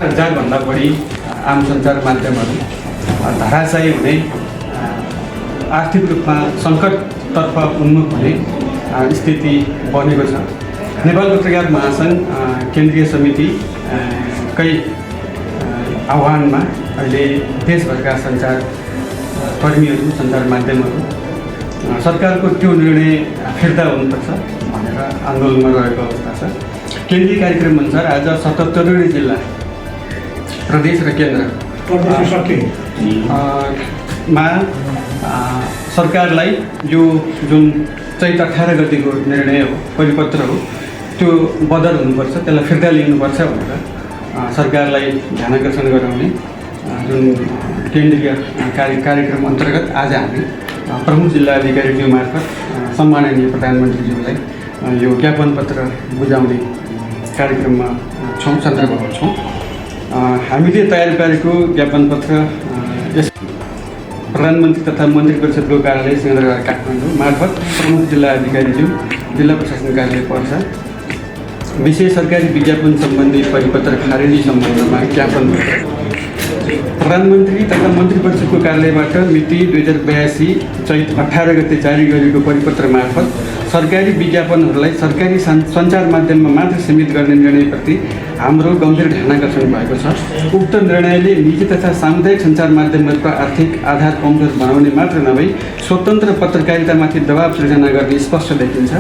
भन्दा बढी आम सञ्चार माध्यमहरू धराशायी हुने, आर्थिक रूपमा सङ्कटतर्फ उन्मुख हुने स्थिति बनेको छ। नेपाल पत्रकार महासङ्घ केन्द्रीय समिति कै आह्वानमा अहिले देशभरका सञ्चार कर्मीहरू, सञ्चार माध्यमहरू सरकारको त्यो निर्णय फिर्ता हुनुपर्छ भनेर आन्दोलनमा रहेको अवस्था छ। केन्द्रीय कार्यक्रम अनुसार आज 77वटै जिल्ला, प्रदेश र केन्द्र मा सरकारलाई यो जुन चैत 18 गतिको निर्णय हो, परिपत्र हो, त्यो बदर हुनुपर्छ, त्यसलाई फिर्ता लिनुपर्छ भनेर सरकारलाई ध्यानाकर्षण गराउने जुन केन्द्रीय कार्यक्रम अन्तर्गत आज हामी प्रमुख जिल्ला अधिकारीज्यू मार्फत सम्माननीय प्रधानमन्त्रीज्यूलाई यो ज्ञापन पत्र बुझाउने कार्यक्रममा छौँ, सन्दर्भमा छौँ। हामीले तयार पारेको ज्ञापन पत्र यस प्रधानमन्त्री तथा मन्त्री परिषदको कार्यालय सिंहदरबार काठमाडौँ मार्फत प्रमुख जिल्ला अधिकारीज्यू, जिल्ला प्रशासन कार्यालय पर्सा विशेष सरकारी विज्ञापन सम्बन्धी परिपत्र खारेजी सम्बन्धमा ज्ञापन प्रधानमन्त्री तथा मन्त्री परिषदको कार्यालयबाट मिति 2082 चैत 18 गते जारी गरिएको परिपत्र मार्फत सरकारी विज्ञापनहरूलाई सरकारी सञ्चार माध्यममा मात्र सीमित गर्ने निर्णयप्रति हाम्रो गम्भीर ध्यानाकर्षण भएको छ। उक्त निर्णयले निजी तथा सामुदायिक सञ्चार माध्यमहरूको आर्थिक आधार कमजोर बनाउने मात्र नभई स्वतन्त्र पत्रकारितामाथि दबाव सृजना गर्ने स्पष्ट देखिन्छ।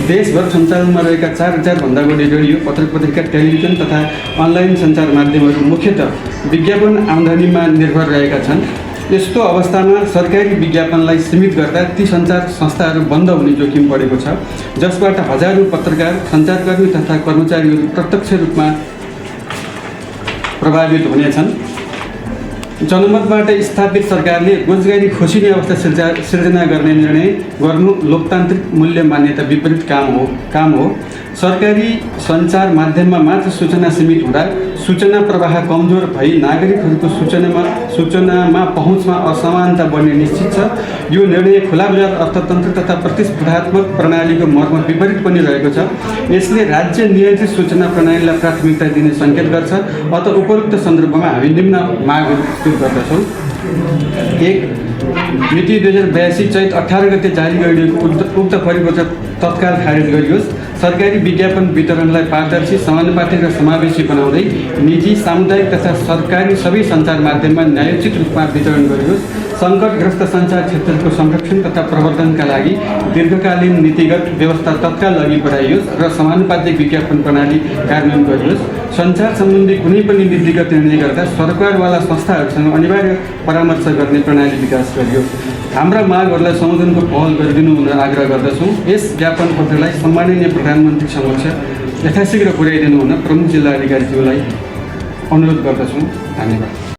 देशभर सञ्चालनमा रहेका 4000 भन्दा बढी रेडियो, पत्रपत्रिका, टेलिभिजन तथा अनलाइन सञ्चार माध्यमहरू मुख्यतः विज्ञापन आम्दानीमा निर्भर रहेका छन्। यस्तो अवस्थामा सरकारी विज्ञापनलाई सीमित गर्दा ती सञ्चार संस्थाहरू बन्द हुने जोखिम बढेको छ, जसबाट हजारौँ पत्रकार, सञ्चारकर्मी तथा कर्मचारीहरू प्रत्यक्ष रूपमा प्रभावित हुनेछन्। जनमतबाट स्थापित सरकारले रोजगारी खोसिने अवस्था सिर्जना गर्ने निर्णय गर्नु लोकतान्त्रिक मूल्य मान्यता विपरीत काम हो। सरकारी सञ्चार माध्यममा मात्र सूचना सीमित हुँदा सूचना प्रवाह कमजोर भई नागरिकहरूको सूचनामा पहुँचमा असमानता बढ्ने निश्चित छ। यो निर्णय खुला बजार अर्थतन्त्र तथा प्रतिस्पर्धात्मक प्रणालीको मर्म विपरीत पनि रहेको छ। यसले राज्य नियन्त्रित सूचना प्रणालीलाई प्राथमिकता दिने सङ्केत गर्छ। अत उपरोक्त सन्दर्भमा हामी निम्न मागहरू प्रस्तुत गर्दछौँ। 1. मिति 2082 चैत 18 गते जारी गरिएको उक्त परिपत्र तत्काल खारेज गरियोस्। सरकारी विज्ञापन वितरणलाई पारदर्शी, समानुपातिक र समावेशी बनाउँदै निजी, सामुदायिक तथा सरकारी सबै सञ्चार माध्यममा न्यायोचित रूपमा वितरण गरियोस्। सङ्कटग्रस्त सञ्चार क्षेत्रको संरक्षण तथा प्रवर्धनका लागि दीर्घकालीन नीतिगत व्यवस्था तत्काल अघि बढाइयोस् र समानुपातिक विज्ञापन प्रणाली कार्यान्वयन गरियोस्। सञ्चार सम्बन्धी कुनै पनि नीतिगत निर्णय गर्दा सरकारवाला संस्थाहरूसँग अनिवार्य परामर्श गर्ने प्रणाली विकास गरियोस्। हाम्रा मागहरूलाई सम्बोधनको पहल गरिदिनु हुन आग्रह गर्दछौँ। यस ज्ञापन पत्रलाई सम्माननीय प्रधानमन्त्री समक्ष यथाशीघ्र पुर्याइदिनु हुन प्रमुख जिल्ला अधिकारीज्यूलाई अनुरोध गर्दछौँ। धन्यवाद।